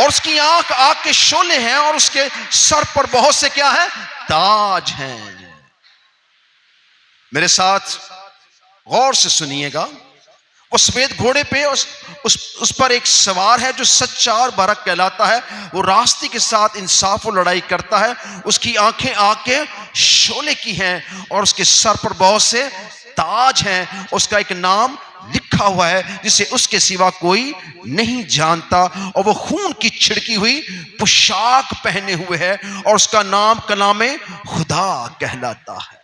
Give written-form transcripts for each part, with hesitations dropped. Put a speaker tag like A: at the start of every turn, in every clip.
A: और उसकी आंख आग के शोले हैं और उसके सर पर बहुत से क्या है, ताज हैं। मेरे साथ गौर से सुनिएगा। वो सफेद घोड़े पे उस पर एक सवार है जो सच्चा और बरक कहलाता है। वो रास्ते के साथ इंसाफ और लड़ाई करता है। उसकी आंखें आग के शोले की हैं और उसके सर पर बहुत से ताज हैं। उसका एक नाम लिखा हुआ है जिसे उसके सिवा कोई नहीं जानता, और वो खून की छिड़की हुई पोशाक पहने हुए है और उसका नाम कलामे खुदा कहलाता है।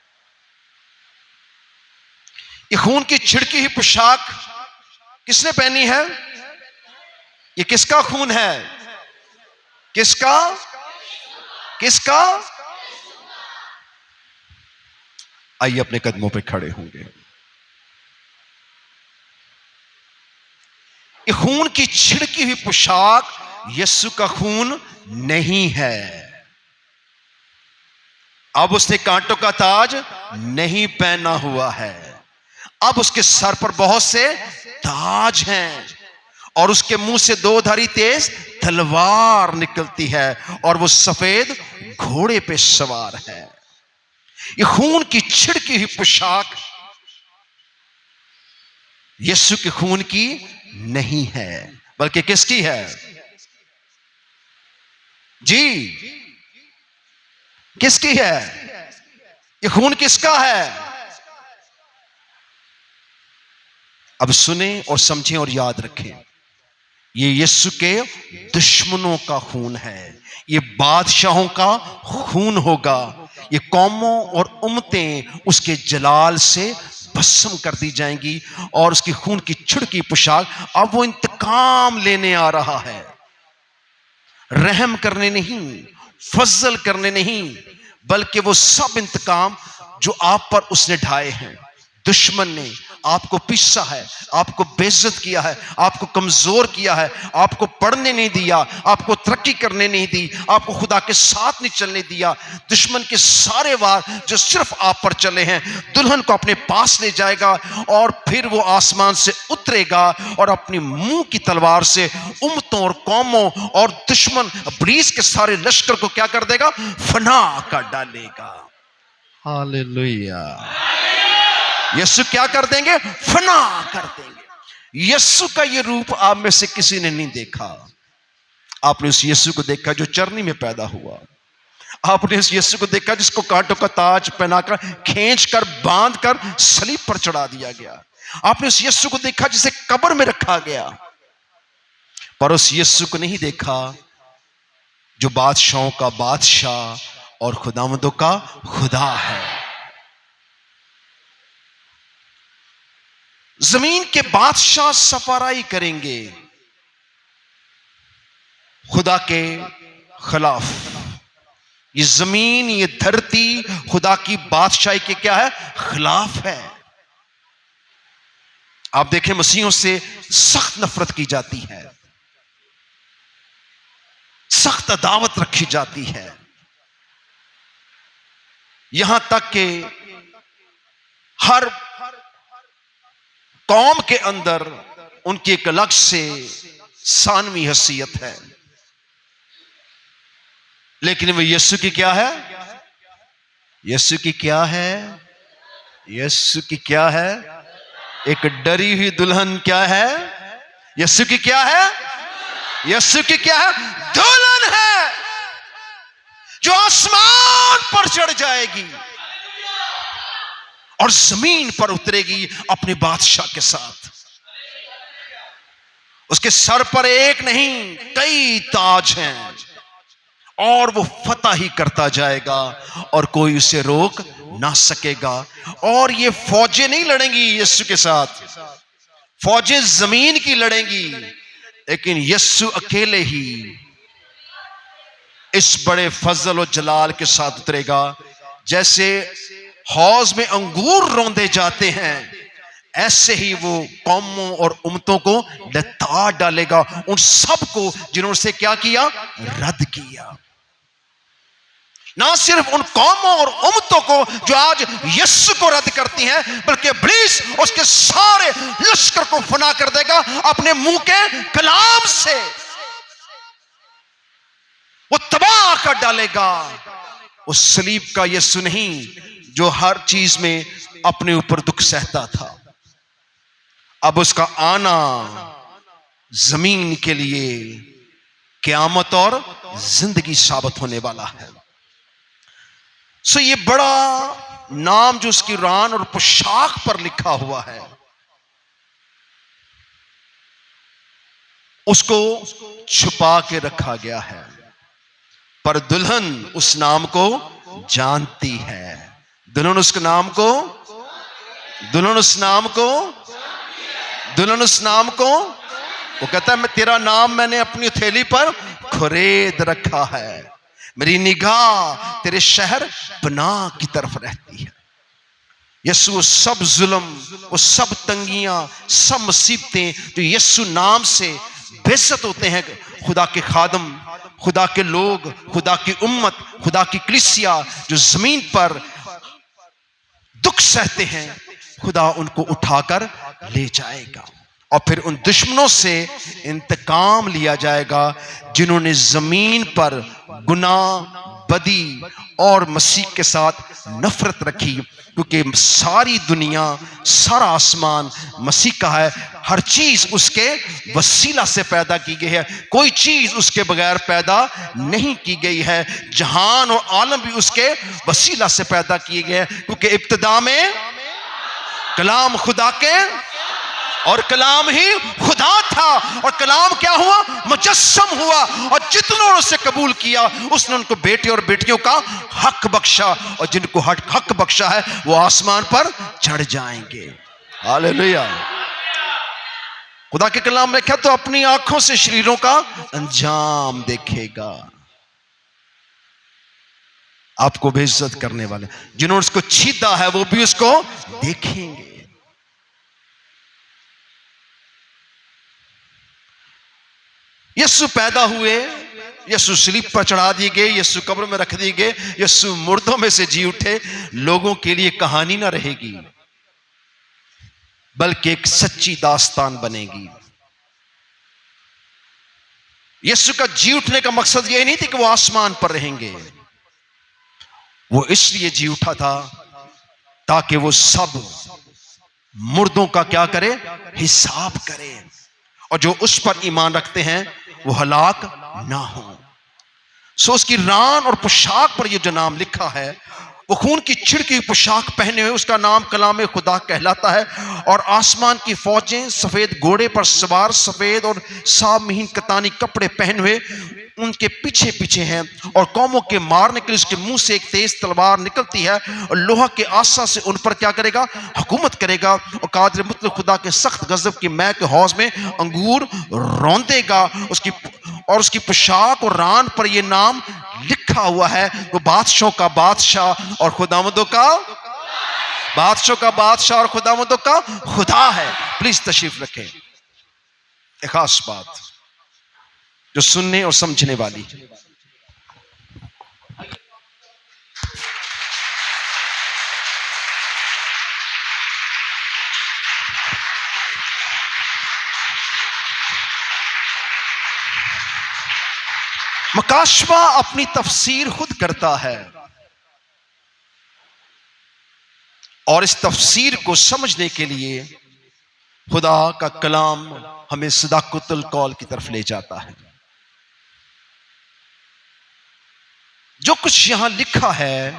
A: ये खून की छिड़की हुई पोशाक किसने पहनी है? ये किसका खून है? किसका? किसका? आइए अपने कदमों पे खड़े होंगे। ये खून की छिड़की हुई पोशाक यीशु का खून नहीं है। अब उसने कांटों का ताज नहीं पहना हुआ है। अब उसके सर पर बहुत से ताज हैं और उसके मुंह से दो धारी तेज तलवार निकलती है और वो सफेद घोड़े पे सवार है। ये खून की छिड़की हुई पोशाक यीशु के खून की नहीं है, बल्कि किसकी है? जी, किसकी है? ये खून किसका है? अब सुने और समझें और याद रखें, ये यीशु के दुश्मनों का खून है। ये बादशाहों का खून होगा। ये कौमों और उम्मतें उसके जलाल से भस्म कर दी जाएंगी और उसकी खून की छिड़की पोशाक। अब वो इंतकाम लेने आ रहा है, रहम करने नहीं, फजल करने नहीं, बल्कि वो सब इंतकाम जो आप पर उसने ढाए हैं। दुश्मन ने आपको पीसा है, आपको बेइज्जत किया है, आपको कमजोर किया है, आपको पढ़ने नहीं दिया, आपको तरक्की करने नहीं दी, आपको खुदा के साथ नहीं चलने दिया। दुश्मन के सारे वार जो सिर्फ आप पर चले हैं, दुल्हन को अपने पास ले जाएगा और फिर वो आसमान से उतरेगा और अपनी मुंह की तलवार से उम्मतों और कौमों और दुश्मन इब्लीस के सारे लश्कर को क्या कर देगा? फना कर डालेगा। हालेलुया। यीशु क्या कर देंगे? फना कर देंगे। यीशु का ये रूप आप में से किसी ने नहीं देखा। आपने उस यीशु को देखा जो चरनी में पैदा हुआ। आपने उस यीशु को देखा जिसको कांटों का ताज पहनाकर, खींच कर, बांध कर सलीब पर चढ़ा दिया गया। आपने उस यीशु को देखा जिसे कब्र में रखा गया। पर उस यीशु को नहीं देखा जो बादशाहों का बादशाह और खुदावंदों का खुदा है। जमीन के बादशाह सफाराई करेंगे खुदा के खिलाफ। ये जमीन, ये धरती खुदा की बादशाही के क्या है? खिलाफ है। आप देखें, मसीहों से सख्त नफरत की जाती है, सख्त अदावत रखी जाती है, यहां तक कि हर कौम के अंदर उनकी एक अलग से सानवी हैसियत है। लेकिन वो यीशु की क्या है? यीशु की क्या है? यीशु की क्या है? एक डरी हुई दुल्हन क्या है? यीशु की क्या है? यीशु की क्या है? दुल्हन है जो आसमान पर चढ़ जाएगी और जमीन पर उतरेगी अपने बादशाह के साथ। उसके सर पर एक नहीं कई ताज हैं और वो फतह ही करता जाएगा और कोई उसे रोक ना सकेगा। और ये फौजें नहीं लड़ेंगी यीशु के साथ, फौजें जमीन की लड़ेंगी, लेकिन यीशु अकेले ही इस बड़े फजल और जलाल के साथ उतरेगा। जैसे हौज में अंगूर रौंदे जाते हैं, ऐसे ही वो कौमों और उम्मतों को लताड़ डालेगा, उन सबको जिन्होंने से क्या किया? रद्द किया। ना सिर्फ उन कौमों और उम्मतों को जो आज यीशु को रद्द करती हैं, बल्कि इब्लीस उसके सारे लश्कर को फना कर देगा अपने मुंह के कलाम से। वो तबाह कर डालेगा। उस सलीब का यीशु नहीं जो हर चीज में अपने ऊपर दुख सहता था, अब उसका आना जमीन के लिए क़यामत और जिंदगी साबित होने वाला है। सो ये बड़ा नाम जो उसकी रान और पोशाक पर लिखा हुआ है, उसको छुपा के रखा गया है, पर दुल्हन उस नाम को जानती है। दुल्हन उस नाम को दुल्हन उस नाम को दुल्हन उस नाम को वो कहता है, मैं तेरा नाम मैंने अपनी हथेली पर खुरेद रखा है, मेरी निगाह तेरे शहर पनाह की तरफ रहती है। यीशु वो सब जुल्म, वो सब तंगियां, सब मुसीबतें जो यीशु नाम से बेइज्जत होते हैं, खुदा के खादम, खुदा के लोग, खुदा की उम्मत, खुदा की कलीसिया जो जमीन पर दुख सहते हैं, खुदा उनको उठाकर ले जाएगा और फिर उन दुश्मनों से इंतकाम लिया जाएगा जिन्होंने जमीन पर गुनाह, बदी और मसीह के साथ नफरत रखी। क्योंकि सारी दुनिया, सारा आसमान मसीह का है, हर चीज उसके वसीला से पैदा की गई है, कोई चीज उसके बगैर पैदा नहीं की गई है। जहान और आलम भी उसके वसीला से पैदा किए गए हैं, क्योंकि इब्तिदा में कलाम खुदा के और कलाम ही खुदा था, और कलाम क्या हुआ? मुजस्सम हुआ, और जितनों ने उसे कबूल किया उसने उनको बेटे और बेटियों का हक बख्शा, और जिनको हक बख्शा है वो आसमान पर चढ़ जाएंगे। हालेलुया। खुदा के कलाम में क्या? तो अपनी आंखों से शरीरों का अंजाम देखेगा। आपको बेइज्जत करने वाले जिन्होंने उसको छीदा है वो भी उसको देखेंगे। यीशु पैदा हुए, यीशु सलीब पर चढ़ा दिए गए, यीशु कब्र में रख दिए गए, यीशु मुर्दों में से जी उठे, लोगों के लिए कहानी ना रहेगी बल्कि एक सच्ची दास्तान बनेगी। यीशु का जी उठने का मकसद यह नहीं था कि वो आसमान पर रहेंगे, वो इसलिए जी उठा था ताकि वो सब मुर्दों का क्या करे? हिसाब करे, और जो उस पर ईमान रखते हैं वो हलाक ना हो। सो उसकी रान और पोशाक पर ये जो नाम लिखा है, वो खून की छिड़की हुई पोशाक पहने हुए, उसका नाम कलाम खुदा कहलाता है। और आसमान की फौजें सफेद घोड़े पर सवार, सफेद और साफ महीन कतानी कपड़े पहने हुए उनके पीछे पीछे हैं, और कौमों के मारने के लिए उसके मुंह से एक तेज तलवार निकलती है, और लोहा के आसा से उन पर क्या करेगा? हुकूमत करेगा। और कादिर मुतलक खुदा के सख्त गजब की मैं के हौज में अंगूर रौंदेगा। उसकी पोशाक और रान पर यह नाम लिखा हुआ है, वो बादशाहों का बादशाह और खुदावंदों का बादशाहों का बादशाह और खुदावंदों का खुदा है। प्लीज तशरीफ रखें। एक खास बात जो सुनने और समझने वाली, मकाशवा अपनी तफसीर खुद करता है, और इस तफसीर को समझने के लिए खुदा का कलाम हमें सदाकुतुल कौल की तरफ ले जाता है। जो कुछ यहां लिखा है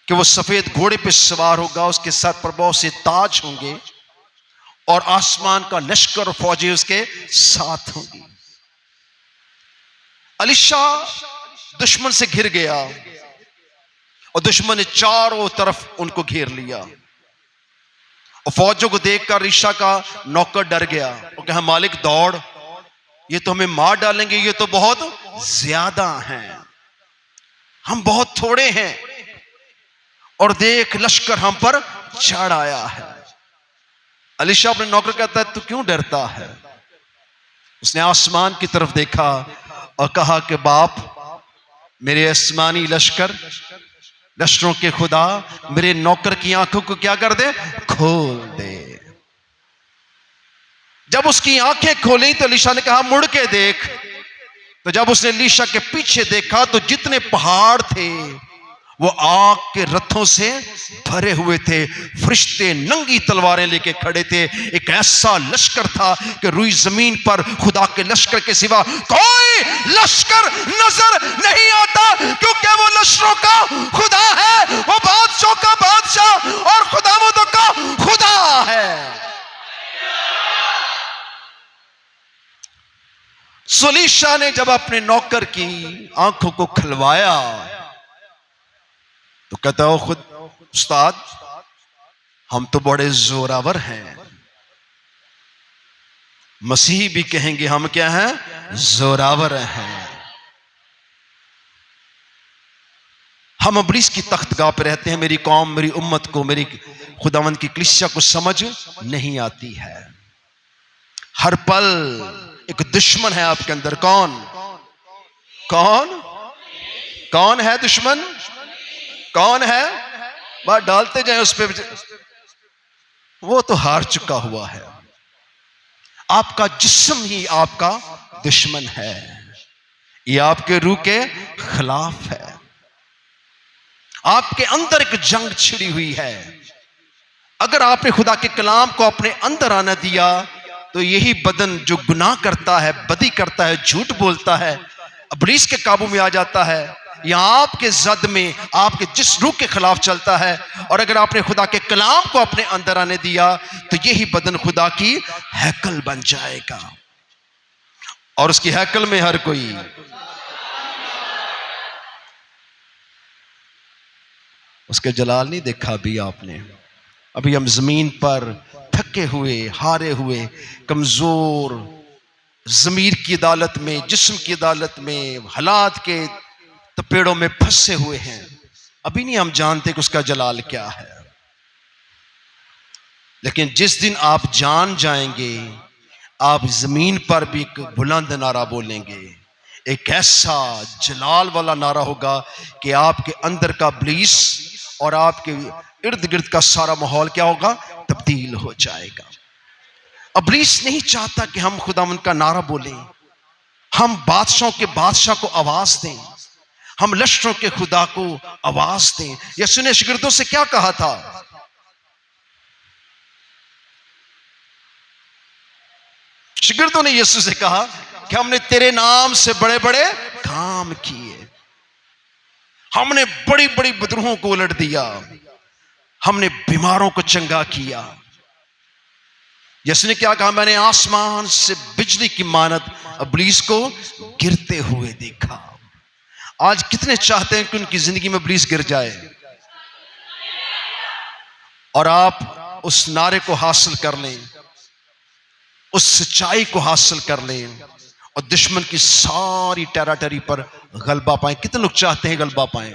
A: कि वो सफेद घोड़े पे सवार होगा, उसके सर पर बहुत से ताज होंगे, और आसमान का लश्कर और फौजी उसके साथ होंगी। अलीशा दुश्मन से घिर गया, और दुश्मन ने चारों तरफ उनको घेर लिया, और फौजों को देखकर अलीशा का नौकर डर गया और कहा, मालिक दौड़, ये तो हमें मार डालेंगे, ये तो बहुत ज्यादा हैं, हम बहुत थोड़े हैं, और देख लश्कर हम पर चढ़ आया है। अलीशा अपने नौकर कहता है, तू क्यों डरता है? उसने आसमान की तरफ देखा और कहा कि बाप, मेरे आसमानी लश्करों के खुदा मेरे नौकर की आंखों को क्या कर दे? खोल दे। जब उसकी आंखें खोली तो अलीशा ने कहा, मुड़ के देख, तो जब उसने एलीशा के पीछे देखा तो जितने पहाड़ थे वो आग के रथों से भरे हुए थे। फरिश्ते नंगी तलवारें लेके खड़े थे। एक ऐसा लश्कर था कि रुई जमीन पर खुदा के लश्कर के सिवा कोई लश्कर नजर नहीं आता, क्योंकि वो लश्करों का खुदा है, वो बादशाहों का बादशाह और खुदावंदों का खुदा है। एलीशा ने जब अपने नौकर की आंखों को खुलवाया तो कहता हो खुद उस्ताद, हम तो बड़े जोरावर हैं। मसीही भी कहेंगे हम क्या हैं? जोरावर हैं। हम इब्लीस की तख्तगाह पे रहते हैं। मेरी कौम, मेरी उम्मत को, मेरी खुदावंद की कलीसिया को समझ नहीं आती है। हर पल एक दुश्मन है आपके अंदर। कौन कौन कौन है दुश्मन? कौन है? बात डालते जाए उस पे। वो तो हार चुका हुआ है। आपका जिस्म ही आपका दुश्मन है। ये आपके रूह के खिलाफ है। आपके अंदर एक जंग छिड़ी हुई है। अगर आपने खुदा के कलाम को अपने अंदर आना दिया तो यही बदन जो गुनाह करता है, बदी करता है, झूठ बोलता है, इब्लीस के काबू में आ जाता है, या आपके जद में आपके जिस रूह के खिलाफ चलता है। और अगर आपने खुदा के कलाम को अपने अंदर आने दिया तो यही बदन खुदा की हैकल बन जाएगा। और उसकी हैकल में हर कोई उसके जलाल नहीं देखा अभी आपने। अभी हम जमीन पर थके हुए, हारे हुए, कमजोर, जमीर की अदालत में, जिस्म की अदालत में, हालात के तपेड़ों में फंसे हुए हैं। अभी नहीं हम जानते कि उसका जलाल क्या है। लेकिन जिस दिन आप जान जाएंगे, आप जमीन पर भी एक बुलंद नारा बोलेंगे। एक ऐसा जलाल वाला नारा होगा कि आपके अंदर का इब्लीस और आपके इर्द गिर्द का सारा माहौल क्या होगा? तब्दील हो जाएगा। इब्लीस नहीं चाहता कि हम खुदावंद का नारा बोलें, हम बादशाहों के बादशाह को आवाज दें, हम लश्करों के खुदा को आवाज दें। यीशु ने शिगिर्दों से क्या कहा था? शिगिर्दों ने यीशु से कहा कि हमने तेरे नाम से बड़े बड़े काम किए, हमने बड़ी बड़ी बदरूहों को उलट दिया, हमने बीमारों को चंगा किया। यीशु ने क्या कहा? मैंने आसमान से बिजली की मानद इब्लीस को गिरते हुए देखा। आज कितने चाहते हैं कि उनकी जिंदगी में इब्लीस गिर जाए और आप उस नारे को हासिल कर लें, उस सच्चाई को हासिल कर लें और दुश्मन की सारी टेरिटरी पर गलबा पाएं। कितने लोग चाहते हैं गलबा पाएं?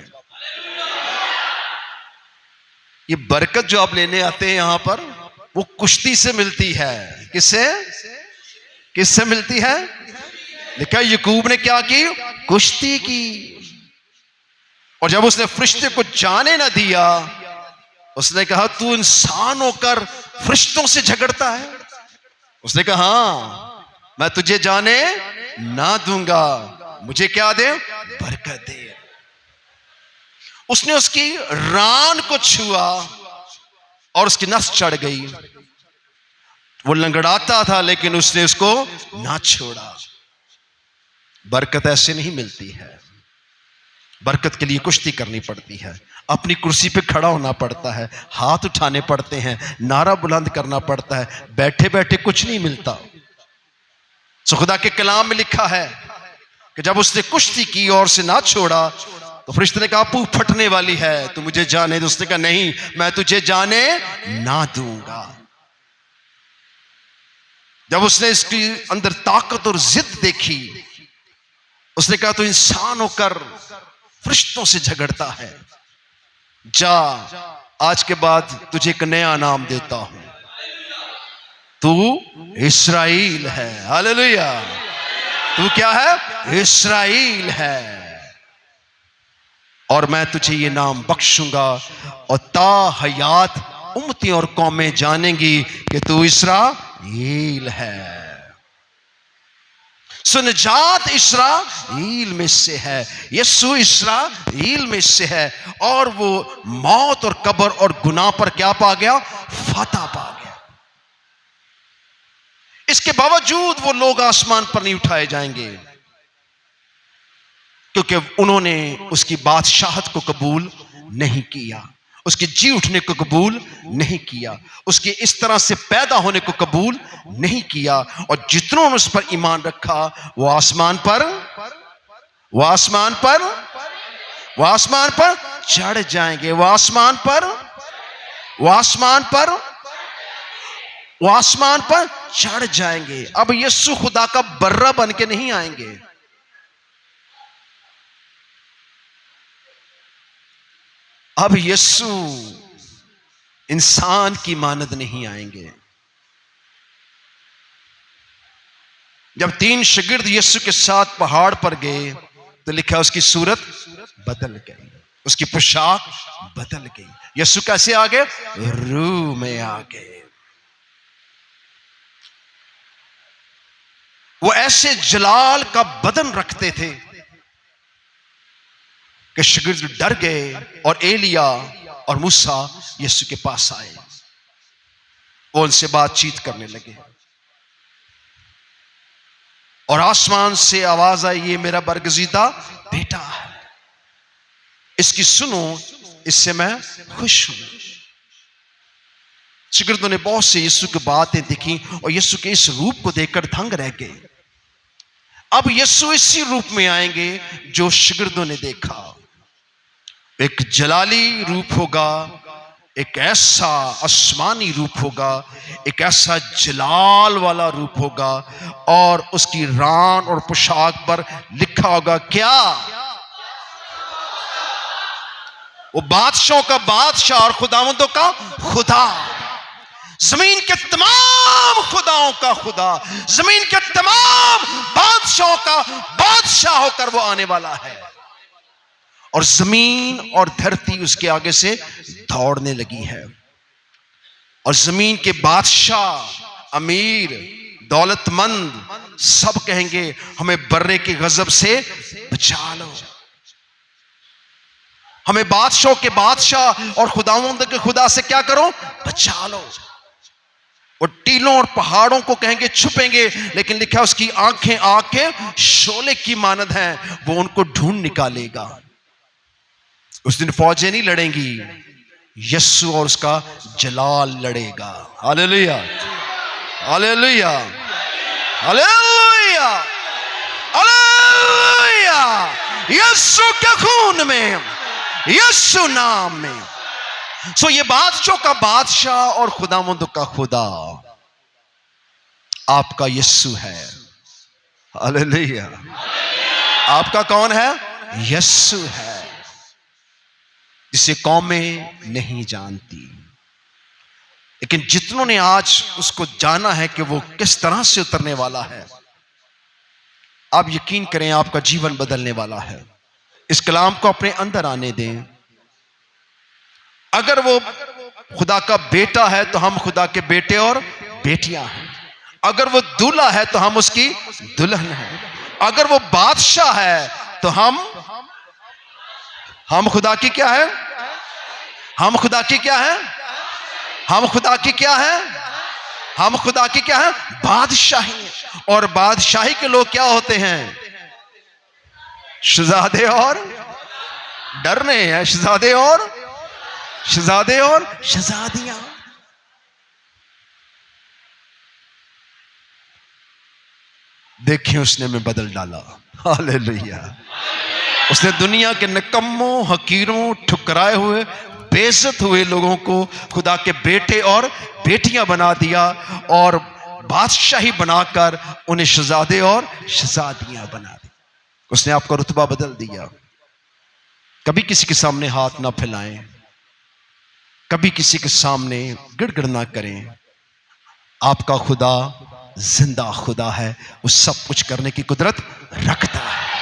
A: ये बरकत जो आप लेने आते हैं यहां पर, वो कुश्ती से मिलती है। किससे? किससे मिलती है? लिखा याकूब ने क्या की? कुश्ती की। और जब उसने फरिश्ते को जाने ना दिया, उसने कहा तू इंसान होकर फरिश्तों से झगड़ता है। उसने कहा हाँ, मैं तुझे जाने ना दूंगा, मुझे क्या दे? बरकत दे। उसने उसकी रान को छुआ और उसकी नस चढ़ गई। वो लंगड़ाता था लेकिन उसने उसको ना छोड़ा। बरकत ऐसे नहीं मिलती है। बरकत के लिए कुश्ती करनी पड़ती है, अपनी कुर्सी पे खड़ा होना पड़ता है, हाथ उठाने पड़ते हैं, नारा बुलंद करना पड़ता है। बैठे बैठे कुछ नहीं मिलता। सो खुदा के कलाम में लिखा है कि जब उसने कुश्ती की और उसे ना छोड़ा तो फरिश्ते ने कहा पूह फटने वाली है, तू मुझे जाने दे। उसने कहा नहीं, मैं तुझे जाने ना दूंगा। जब उसने इसके अंदर ताकत और जिद देखी, उसने कहा तू इंसान होकर फरिश्तों से झगड़ता है, जा, आज के बाद तुझे एक नया नाम देता हूं, तू इस्राएल है। हालेलुया। तू क्या है? इस्राएल है। और मैं तुझे ये नाम बख्शूंगा और ता हयात उम्मतें और कौमें जानेंगी कि तू इस्राएल है। सो निजात इस्राएल में से है। यीशु इस्राएल में से है और वो मौत और कब्र और गुनाह पर क्या पा गया? फतह पा गया। इसके बावजूद वो लोग आसमान पर नहीं उठाए जाएंगे, क्योंकि उन्होंने उसकी बादशाहत को कबूल नहीं किया, उसके जी उठने को कबूल नहीं किया, उसके इस तरह से पैदा होने को कबूल नहीं किया। और जितनों ने उस पर ईमान रखा वो आसमान पर चढ़ जाएंगे। वो आसमान पर चढ़ जाएंगे। अब यीशु खुदा का बर्रा बन के नहीं आएंगे। अब यीशु इंसान की मानद नहीं आएंगे। जब 3 शागिर्द यीशु के साथ पहाड़ पर गए तो लिखा उसकी सूरत बदल गई, उसकी पोशाक बदल गई। यीशु कैसे आ गए? रूह में आ गए। वो ऐसे जलाल का बदन रखते थे कि शागिर्द डर गए और एलिया और मूसा यीशु के पास आए। वो उनसे बातचीत करने लगे और आसमान से आवाज आई, ये मेरा बरगजीदा बेटा है, इसकी सुनो, इससे मैं खुश हूं। शागिर्दों ने बहुत से यीशु की बातें देखी और यीशु के इस रूप को देखकर दंग रह गए। अब यीशु इसी रूप में आएंगे जो शागिर्दों ने देखा। एक जलाली रूप होगा, एक ऐसा आसमानी रूप होगा, एक ऐसा जलाल वाला रूप होगा और उसकी रान और पोशाक पर लिखा होगा क्या? वो बादशाहों का बादशाह और खुदावंदों का खुदा, जमीन के तमाम खुदाओं का खुदा, जमीन के तमाम बादशाहों का बादशाह होकर वो आने वाला है। और जमीन और धरती उसके आगे से दौड़ने लगी है और जमीन के बादशाह, अमीर, दौलतमंद सब कहेंगे हमें बर्रे के गजब से बचा लो, हमें बादशाहों के बादशाह और खुदावंद के खुदा से क्या करो? बचा लो। वो टीलों और पहाड़ों को कहेंगे छुपेंगे, लेकिन लिखा उसकी आंखें शोले की मानद हैं, वो उनको ढूंढ निकालेगा। उस दिन फौजें नहीं लड़ेंगी, यीशु और उसका जलाल लड़ेगा। Hallelujah, hallelujah, hallelujah, hallelujah. यीशु के खून में, यीशु नाम में। सो ये बादशाह का बादशाह और खुदावंद का खुदा आपका यीशु है। हालेलुया। आपका कौन है? यीशु है, जिसे कौमें नहीं जानती, लेकिन जितनों ने आज उसको जाना है कि वो किस तरह से उतरने वाला है, आप यकीन करें आपका जीवन बदलने वाला है। इस कलाम को अपने अंदर आने दें। अगर वो खुदा का बेटा है तो हम खुदा के बेटे और बेटियां हैं। अगर वो दूल्हा है तो हम उसकी दुल्हन हैं। अगर वो बादशाह है तो हम खुदा की क्या है? हम खुदा की क्या है? हम खुदा की क्या है? हम खुदा की क्या है? बादशाही। और बादशाही के लोग क्या होते हैं? शहजादे और डरने हैं, शहजादे और शहजादियां। देखिए उसने में बदल डाला। हालेलुया। उसने दुनिया के निकम्मों, हकीरों, ठुकराए हुए, बेइज्जत हुए लोगों को खुदा के बेटे और बेटियां बना दिया और बादशाही बनाकर उन्हें शहजादे और शहजादियां बना दी। उसने आपका रुतबा बदल दिया। कभी किसी के सामने हाथ ना फैलाएं, कभी किसी के सामने गिड़गिड़ ना करें। आपका खुदा जिंदा खुदा है, वो सब कुछ करने की कुदरत रखता है।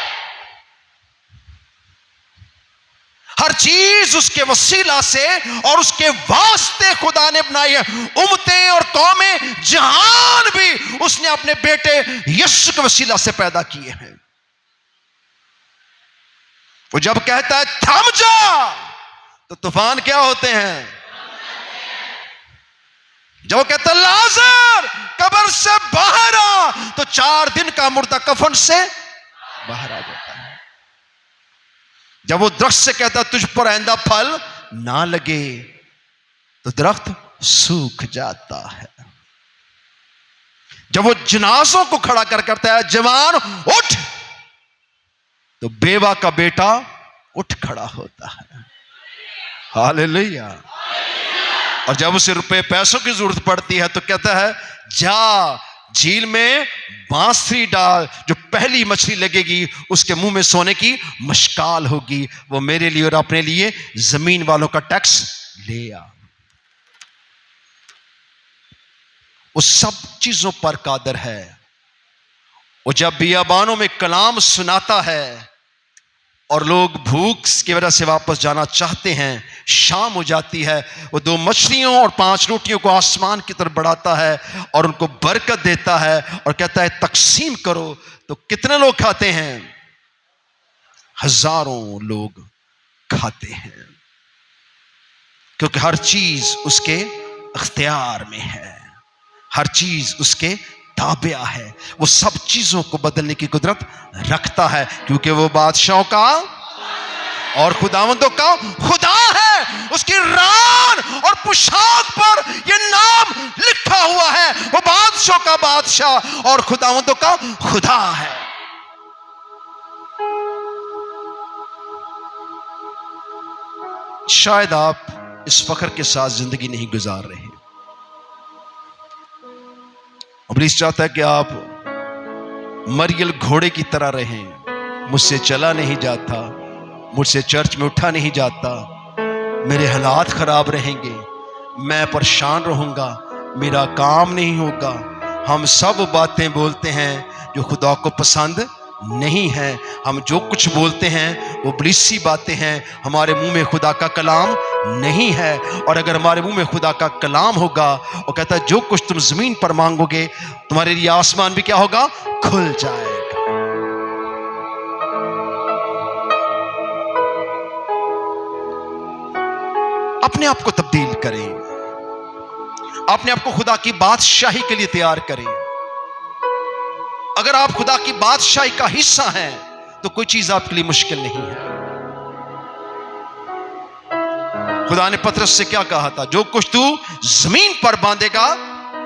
A: हर चीज उसके वसीला से और उसके वास्ते खुदा ने बनाई है। उम्मतें और कौमें जहान भी उसने अपने बेटे यीशु के वसीला से पैदा किए हैं। वो जब कहता है थम जा, तो तूफान क्या होते हैं? जब वो कहता है लाजर कब्र से बाहर आ, तो 4 दिन का मुर्दा कफन से बाहर आ जाता है। जब वो दरख्त से कहता है तुझ पर आइंदा फल ना लगे, तो दरख्त सूख जाता है। जब वो जनाजों को खड़ा कर करता है जवान उठ, तो बेवा का बेटा उठ खड़ा होता है। हालेलुया। और जब उसे रुपए पैसों की जरूरत पड़ती है तो कहता है जा झील में बांसुरी डाल, जो पहली मछली लगेगी उसके मुंह में सोने की मशकाल होगी, वो मेरे लिए और अपने लिए जमीन वालों का टैक्स ले आ। वो सब चीजों पर कादर है। वो जब बियाबानों में कलाम सुनाता है और लोग भूख की वजह से वापस जाना चाहते हैं, शाम हो जाती है, वो 2 मछलियों और 5 रोटियों को आसमान की तरफ बढ़ाता है और उनको बरकत देता है और कहता है तकसीम करो। तो कितने लोग खाते हैं? हजारों लोग खाते हैं, क्योंकि हर चीज उसके इख्तियार में है, हर चीज उसके ताबिया है। वो सब चीजों को बदलने की कुदरत रखता है, क्योंकि वो बादशाहों का और खुदावंदों का खुदा है। उसकी रान और पोशाक पर यह नाम लिखा हुआ है, वो बादशाहों का बादशाह और खुदावंदों का खुदा है। शायद आप इस फख्र के साथ जिंदगी नहीं गुजार रहे। इब्लीस चाहता है कि आप मरियल घोड़े की तरह रहें। मुझसे चला नहीं जाता, मुझसे चर्च में उठा नहीं जाता, मेरे हालात खराब रहेंगे, मैं परेशान रहूंगा, मेरा काम नहीं होगा। हम सब बातें बोलते हैं जो खुदा को पसंद नहीं है। हम जो कुछ बोलते हैं वो इब्लीसी बातें हैं, हमारे मुंह में खुदा का कलाम नहीं है। और अगर हमारे मुंह में खुदा का कलाम होगा, वो कहता है जो कुछ तुम जमीन पर मांगोगे तुम्हारे लिए आसमान भी क्या होगा? खुल जाएगा। अपने आप को तब्दील करें, अपने आप को खुदा की बादशाही के लिए तैयार करें। अगर आप खुदा की बादशाही का हिस्सा हैं तो कोई चीज आपके लिए मुश्किल नहीं है। खुदा ने पतरस से क्या कहा था? जो कुछ तू जमीन पर बांधेगा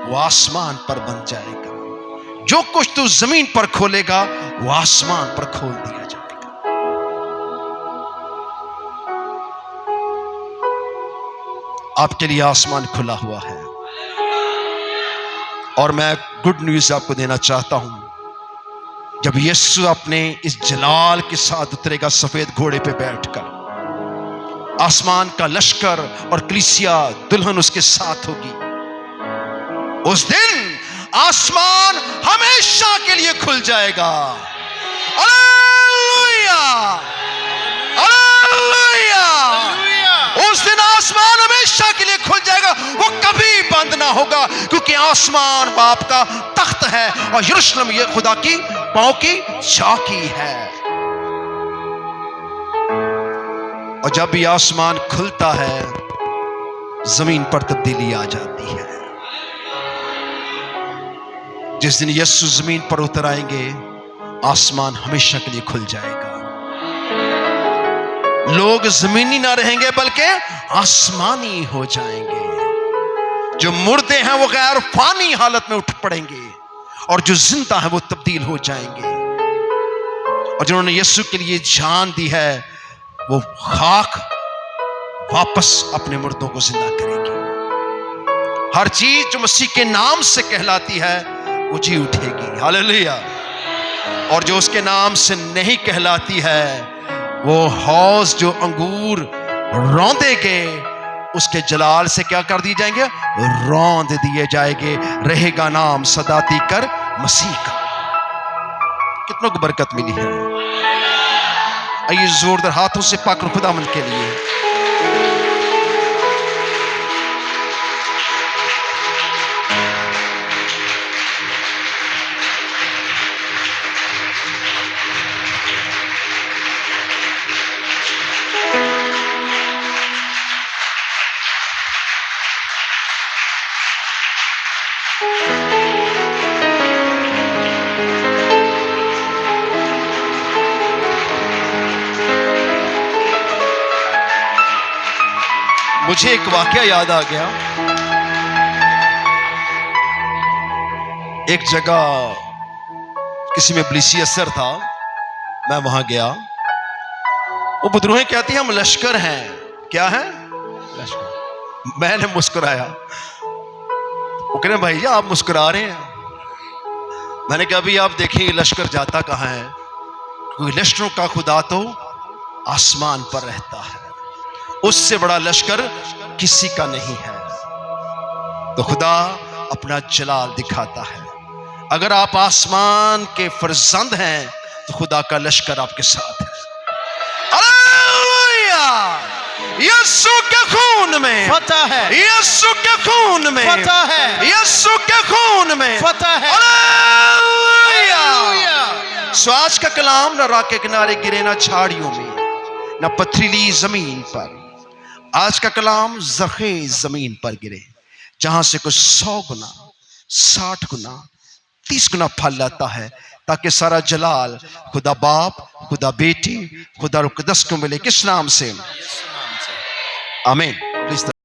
A: वो आसमान पर बंध जाएगा, जो कुछ तू जमीन पर खोलेगा वो आसमान पर खोल दिया जाएगा। आपके लिए आसमान खुला हुआ है। और मैं गुड न्यूज आपको देना चाहता हूं, जब यीशु अपने इस जलाल के साथ उतरेगा सफेद घोड़े पे बैठकर, आसमान का लश्कर और कलीसिया दुल्हन उसके साथ होगी, उस दिन आसमान हमेशा के लिए खुल जाएगा। Hallelujah, hallelujah. उस दिन आसमान हमेशा के लिए खुल जाएगा, वो कभी बंद ना होगा, क्योंकि आसमान बाप का तख्त है और यरूशलेम ये खुदा की पांव की चौकी है। और जब भी आसमान खुलता है जमीन पर तब्दीली आ जाती है। जिस दिन यीशु जमीन पर उतर आएंगे आसमान हमेशा के लिए खुल जाएगा। लोग जमीनी ना रहेंगे बल्कि आसमानी हो जाएंगे। जो मुर्दे हैं वो गैर फानी हालत में उठ पड़ेंगे और जो जिंदा है वो तब्दील हो जाएंगे। और जिन्होंने यीशु के लिए जान दी है वो खाक वापस अपने मुर्दों को जिंदा करेगी। हर चीज जो मसीह के नाम से कहलाती है वो जी उठेगी। हालेलुया। और जो उसके नाम से नहीं कहलाती है वो हौज जो अंगूर रौंदेगे उसके जलाल से क्या कर दिए जाएंगे? रौंद दिए जाएंगे। रहेगा नाम सदा तीकर मसीह का। कितनों को बरकत मिली है। आइए जोरदार हाथों से पाकर खुदावंद के लिए मुझे एक वाकया याद आ गया। एक जगह किसी में इब्लीसी असर था, मैं वहां गया। वो बुजुर्गें कहती हैं हम लश्कर हैं। क्या है? लश्कर। मैंने मुस्कुराया। वो कह रहे भैया आप मुस्कुरा रहे हैं। मैंने कहा अभी आप देखिए लश्कर जाता कहां है, क्योंकि लश्करों का खुदा तो आसमान पर रहता है, उससे बड़ा लश्कर किसी का नहीं है। तो खुदा अपना जलाल दिखाता है। अगर आप आसमान के फर्जंद हैं तो खुदा का लश्कर आपके साथ है। हालेलुया! यीशु के खून में
B: फतह है,
A: यीशु के खून में
B: फतह है,
A: यीशु के खून में
B: फतह है।
A: हालेलुया!
B: हालेलुया!
A: सो आज का कलाम न राह के किनारे गिरे, ना झाड़ियों में, न पथरीली जमीन पर। आज का कलाम ज़रख़ेज़ जमीन पर गिरे, जहां से कुछ 100 गुना, 60 गुना, 30 गुना फल लाता है, ताकि सारा जलाल खुदा बाप, खुदा बेटी, खुदा रुक़दस को मिले। किस नाम से? आमीन।